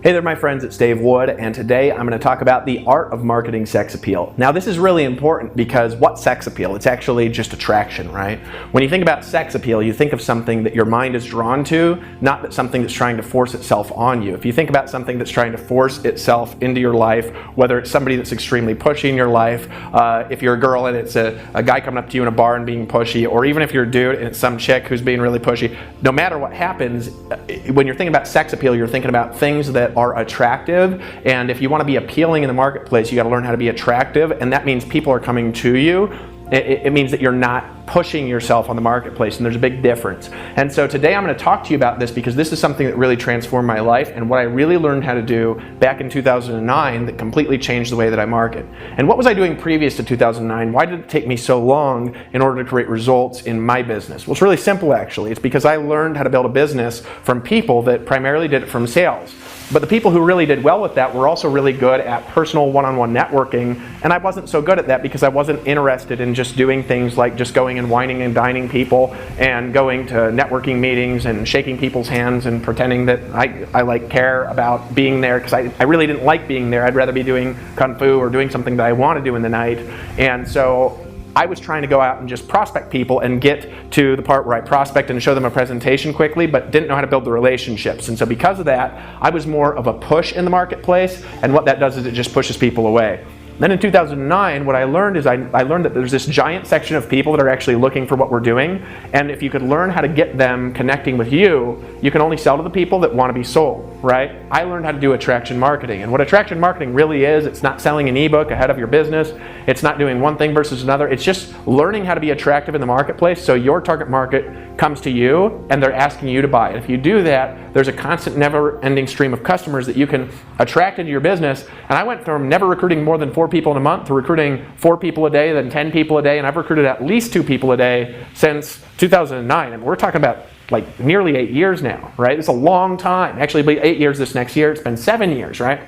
Hey there, my friends, it's Dave Wood, and today I'm going to talk about the art of marketing sex appeal. Now, this is really important because what's sex appeal? It's actually just attraction, right? When you think about sex appeal, you think of something that your mind is drawn to, not that something that's trying to force itself on you. If you think about something that's trying to force itself into your life, whether it's somebody that's extremely pushy in your life, if you're a girl and it's a guy coming up to you in a bar and being pushy, or even if you're a dude and it's some chick who's being really pushy, no matter what happens, when you're thinking about sex appeal, you're thinking about things that are attractive. And if you want to be appealing in the marketplace, you got to learn how to be attractive, and that means people are coming to you. It means that you're not pushing yourself on the marketplace, and there's a big difference. And so today I'm going to talk to you about this because this is something that really transformed my life and what I really learned how to do back in 2009 that completely changed the way that I market. And what was I doing previous to 2009? Why did it take me so long in order to create results in my business? Well, it's really simple actually. It's because I learned how to build a business from people that primarily did it from sales. But the people who really did well with that were also really good at personal one-on-one networking, and I wasn't so good at that because I wasn't interested in just doing things like just going and whining and dining people and going to networking meetings and shaking people's hands and pretending that I like care about being there, because I really didn't like being there. I'd rather be doing kung fu or doing something that I want to do in the night. And so I was trying to go out and just prospect people and get to the part where I prospect and show them a presentation quickly, but didn't know how to build the relationships. And so because of that, I was more of a push in the marketplace, and what that does is it just pushes people away. Then in 2009, what I learned is I learned that there's this giant section of people that are actually looking for what we're doing, and if you could learn how to get them connecting with you, you can only sell to the people that want to be sold, right? I learned how to do attraction marketing, and what attraction marketing really is, it's not selling an ebook ahead of your business, it's not doing one thing versus another, it's just learning how to be attractive in the marketplace so your target market comes to you and they're asking you to buy. And if you do that, there's a constant never-ending stream of customers that you can attract into your business. And I went from never recruiting more than 4 people in a month to recruiting 4 people a day, then 10 people a day, and I've recruited at least 2 people a day since 2009. And we're talking about like nearly 8 years now, right? It's a long time. Actually, it'll be 8 years this next year. It's been 7 years, right?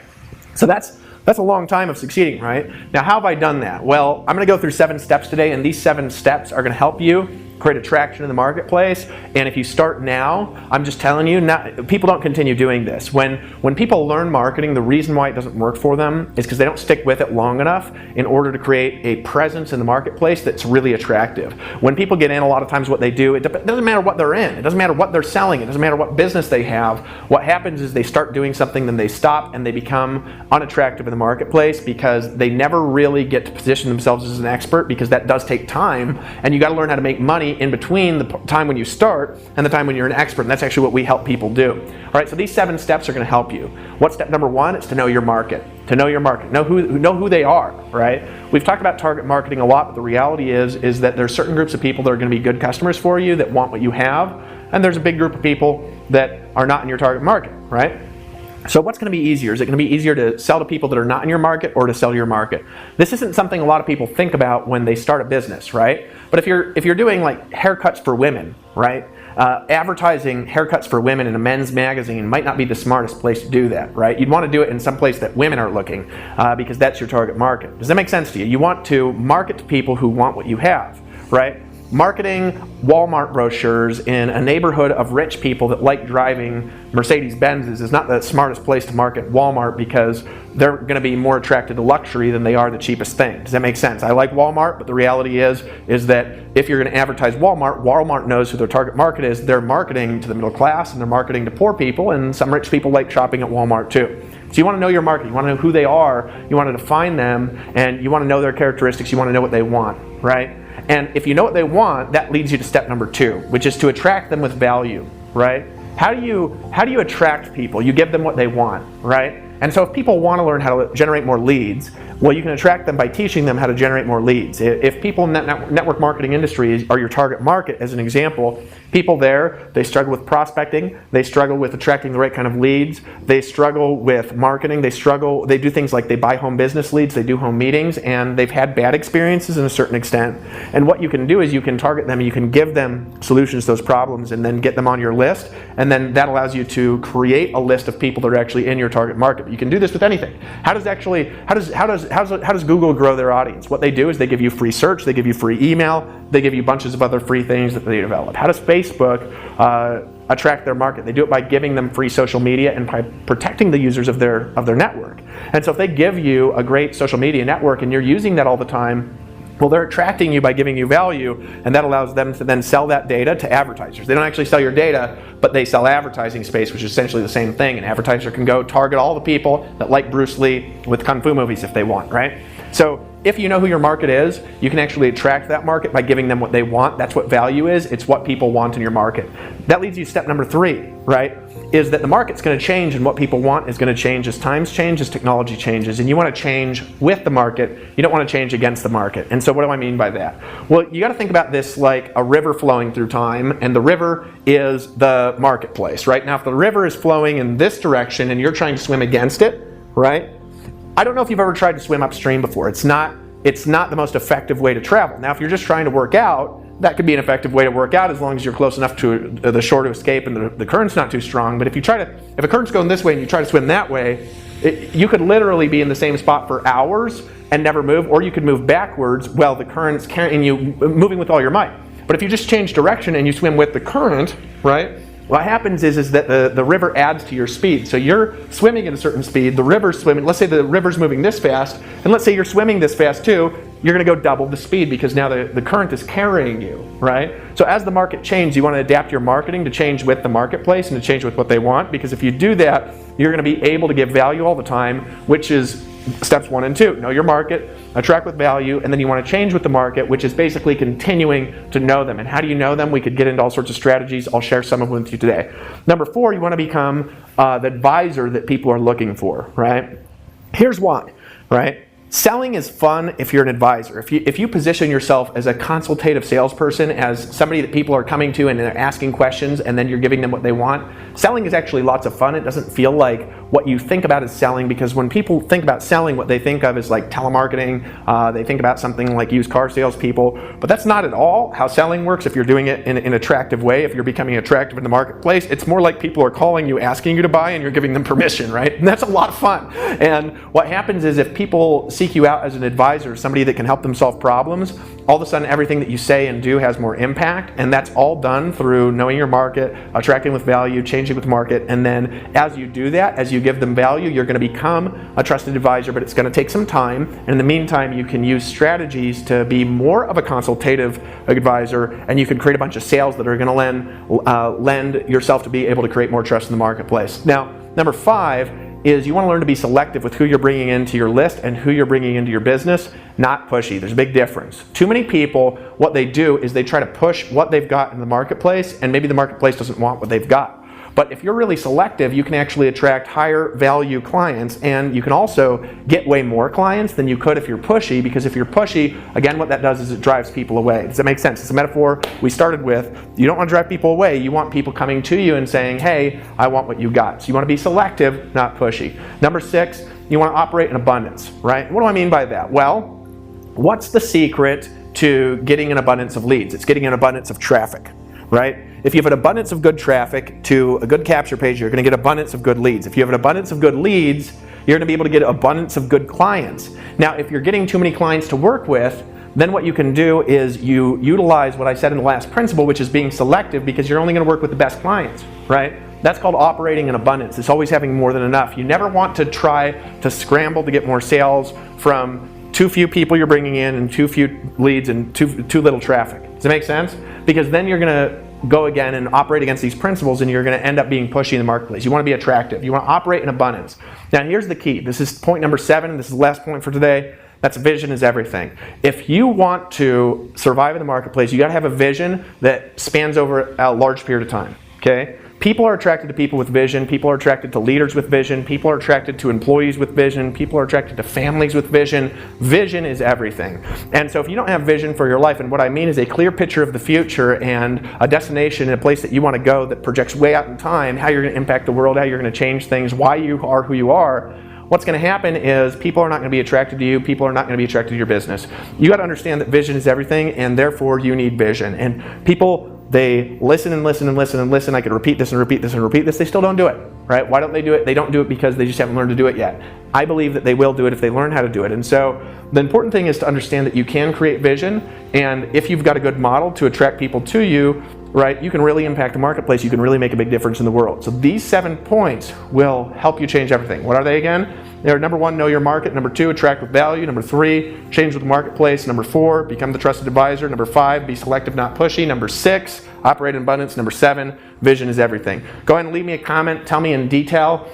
So that's a long time of succeeding, right? Now, how have I done that? Well, I'm going to go through 7 steps today, and these 7 steps are going to help you create attraction in the marketplace. And if you start now, I'm just telling you, people don't continue doing this. When people learn marketing, the reason why it doesn't work for them is because they don't stick with it long enough in order to create a presence in the marketplace that's really attractive. When people get in, a lot of times what they do, it doesn't matter what they're in, it doesn't matter what they're selling, it doesn't matter what business they have. What happens is they start doing something, then they stop, and they become unattractive in the marketplace because they never really get to position themselves as an expert, because that does take time, and you got to learn how to make money in between the time when you start and the time when you're an expert, and that's actually what we help people do. All right, so these 7 steps are going to help you. What's step number 1? It's to know your market. To know your market, know who they are, right? We've talked about target marketing a lot, but the reality is that there's certain groups of people that are going to be good customers for you that want what you have, and there's a big group of people that are not in your target market, right? So what's going to be easier? Is it going to be easier to sell to people that are not in your market or to sell to your market? This isn't something a lot of people think about when they start a business, right? But if you're doing like haircuts for women, right? Advertising haircuts for women in a men's magazine might not be the smartest place to do that, right? You'd want to do it in some place that women are looking because that's your target market. Does that make sense to you? You want to market to people who want what you have, right? Marketing Walmart brochures in a neighborhood of rich people that like driving Mercedes-Benzes is not the smartest place to market Walmart, because they're going to be more attracted to luxury than they are the cheapest thing. Does that make sense? I like Walmart, but the reality is that if you're going to advertise Walmart, Walmart knows who their target market is. They're marketing to the middle class, and they're marketing to poor people, and some rich people like shopping at Walmart too. So you want to know your market, you want to know who they are, you want to define them, and you want to know their characteristics, you want to know what they want, right? And if you know what they want, that leads you to step number 2, which is to attract them with value, right? How do you attract people? You give them what they want, right? And so if people want to learn how to generate more leads, well, you can attract them by teaching them how to generate more leads. If people in that network marketing industry are your target market, as an example, people there, they struggle with prospecting, they struggle with attracting the right kind of leads, they struggle with marketing, they do things like they buy home business leads, they do home meetings, and they've had bad experiences in a certain extent. And what you can do is you can target them, you can give them solutions to those problems, and then get them on your list, and then that allows you to create a list of people that are actually in your target market. You can do this with anything. How does does Google grow their audience? What they do is they give you free search, they give you free email, they give you bunches of other free things that they develop. How does Facebook attract their market? They do it by giving them free social media and by protecting the users of their network. And so if they give you a great social media network and you're using that all the time, well, they're attracting you by giving you value, and that allows them to then sell that data to advertisers. They don't actually sell your data, but they sell advertising space, which is essentially the same thing. An advertiser can go target all the people that like Bruce Lee with Kung Fu movies if they want, right? So if you know who your market is, you can actually attract that market by giving them what they want. That's what value is. It's what people want in your market. That leads you to step number 3, right? Is that the market's going to change, and what people want is going to change as times change, as technology changes, and you want to change with the market. You don't want to change against the market. And so what do I mean by that? Well, you got to think about this like a river flowing through time, and the river is the marketplace, right? Now, if the river is flowing in this direction and you're trying to swim against it, right? I don't know if you've ever tried to swim upstream before. It's not the most effective way to travel. Now, if you're just trying to work out, that could be an effective way to work out as long as you're close enough to the shore to escape and the current's not too strong. But if a current's going this way and you try to swim that way, you could literally be in the same spot for hours and never move, or you could move backwards while the current's carrying you, moving with all your might. But if you just change direction and you swim with the current, right? What happens is that the river adds to your speed. So you're swimming at a certain speed, the river's swimming, let's say the river's moving this fast, and let's say you're swimming this fast too, you're going to go double the speed because now the current is carrying you, right? So as the market changes, you want to adapt your marketing to change with the marketplace and to change with what they want, because if you do that, you're going to be able to give value all the time, which is steps 1 and 2. Know your market, attract with value, and then you want to change with the market, which is basically continuing to know them. And how do you know them? We could get into all sorts of strategies. I'll share some of them with you today. Number 4, you want to become the advisor that people are looking for, right? Here's why, right? Selling is fun if you're an advisor. If you position yourself as a consultative salesperson, as somebody that people are coming to and they're asking questions and then you're giving them what they want, selling is actually lots of fun. It doesn't feel like what you think about as selling, because when people think about selling, what they think of is like telemarketing. They think about something like used car salespeople, but that's not at all how selling works. If you're doing it in an attractive way, if you're becoming attractive in the marketplace, it's more like people are calling you, asking you to buy, and you're giving them permission, right? And that's a lot of fun. And what happens is if people seek you out as an advisor, somebody that can help them solve problems, all of a sudden everything that you say and do has more impact, and that's all done through knowing your market, attracting with value, changing with market, and then as you do that, as you give them value, you're going to become a trusted advisor, but it's going to take some time, and in the meantime you can use strategies to be more of a consultative advisor, and you can create a bunch of sales that are going to lend yourself to be able to create more trust in the marketplace. Now, number 5 is you want to learn to be selective with who you're bringing into your list and who you're bringing into your business, not pushy. There's a big difference. Too many people, what they do is they try to push what they've got in the marketplace, and maybe the marketplace doesn't want what they've got. But if you're really selective, you can actually attract higher value clients, and you can also get way more clients than you could if you're pushy, because if you're pushy, again, what that does is it drives people away. Does that make sense? It's a metaphor we started with. You don't want to drive people away. You want people coming to you and saying, hey, I want what you got. So you want to be selective, not pushy. Number 6, you want to operate in abundance, right? What do I mean by that? Well, what's the secret to getting an abundance of leads? It's getting an abundance of traffic, right? If you have an abundance of good traffic to a good capture page, you're going to get abundance of good leads. If you have an abundance of good leads, you're going to be able to get abundance of good clients. Now, if you're getting too many clients to work with, then what you can do is you utilize what I said in the last principle, which is being selective, because you're only going to work with the best clients, right? That's called operating in abundance. It's always having more than enough. You never want to try to scramble to get more sales from too few people you're bringing in and too few leads and too little traffic. Does that make sense? Because then you're going to go again and operate against these principles, and you're going to end up being pushy in the marketplace. You want to be attractive. You want to operate in abundance. Now, here's the key. This is point number 7, and this is the last point for today. That's vision is everything. If you want to survive in the marketplace, you got to have a vision that spans over a large period of time, okay? People are attracted to people with vision. People are attracted to leaders with vision. People are attracted to employees with vision. People are attracted to families with vision. Vision is everything. And so if you don't have vision for your life, and what I mean is a clear picture of the future and a destination and a place that you want to go that projects way out in time, how you're going to impact the world, how you're going to change things, why you are who you are, what's going to happen is people are not going to be attracted to you. People are not going to be attracted to your business. You got to understand that vision is everything, and therefore you need vision. And people they listen and listen and listen and listen. I could repeat this and repeat this and repeat this. They still don't do it, right? Why don't they do it? They don't do it because they just haven't learned to do it yet. I believe that they will do it if they learn how to do it. And so the important thing is to understand that you can create vision, and if you've got a good model to attract people to you, right, you can really impact the marketplace. You can really make a big difference in the world. So these 7 points will help you change everything. What are they again? They're number 1, know your market. Number 2, attract with value. Number 3, change with the marketplace. Number 4, become the trusted advisor. Number 5, be selective, not pushy. Number 6, operate in abundance. Number 7, vision is everything. Go ahead and leave me a comment. Tell me in detail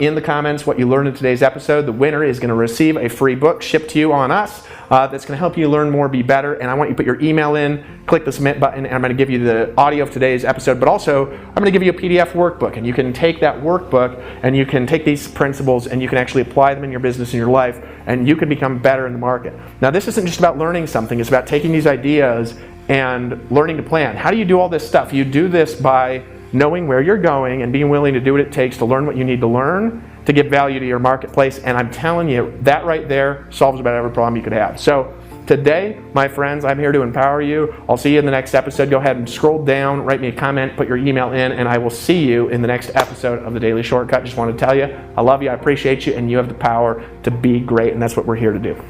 in the comments what you learned in today's episode. The winner is going to receive a free book shipped to you on us that's going to help you learn more, be better. And I want you to put your email in, click the submit button, and I'm going to give you the audio of today's episode, but also I'm going to give you a PDF workbook, and you can take that workbook and you can take these principles and you can actually apply them in your business and your life, and you can become better in the market. Now, this isn't just about learning something. It's about taking these ideas and learning to plan. How do you do all this stuff? You do this by knowing where you're going and being willing to do what it takes to learn what you need to learn to give value to your marketplace. And I'm telling you, that right there solves about every problem you could have. So today, my friends, I'm here to empower you. I'll see you in the next episode. Go ahead and scroll down, write me a comment, put your email in, and I will see you in the next episode of the Daily Shortcut. Just want to tell you, I love you, I appreciate you, and you have the power to be great, and that's what we're here to do.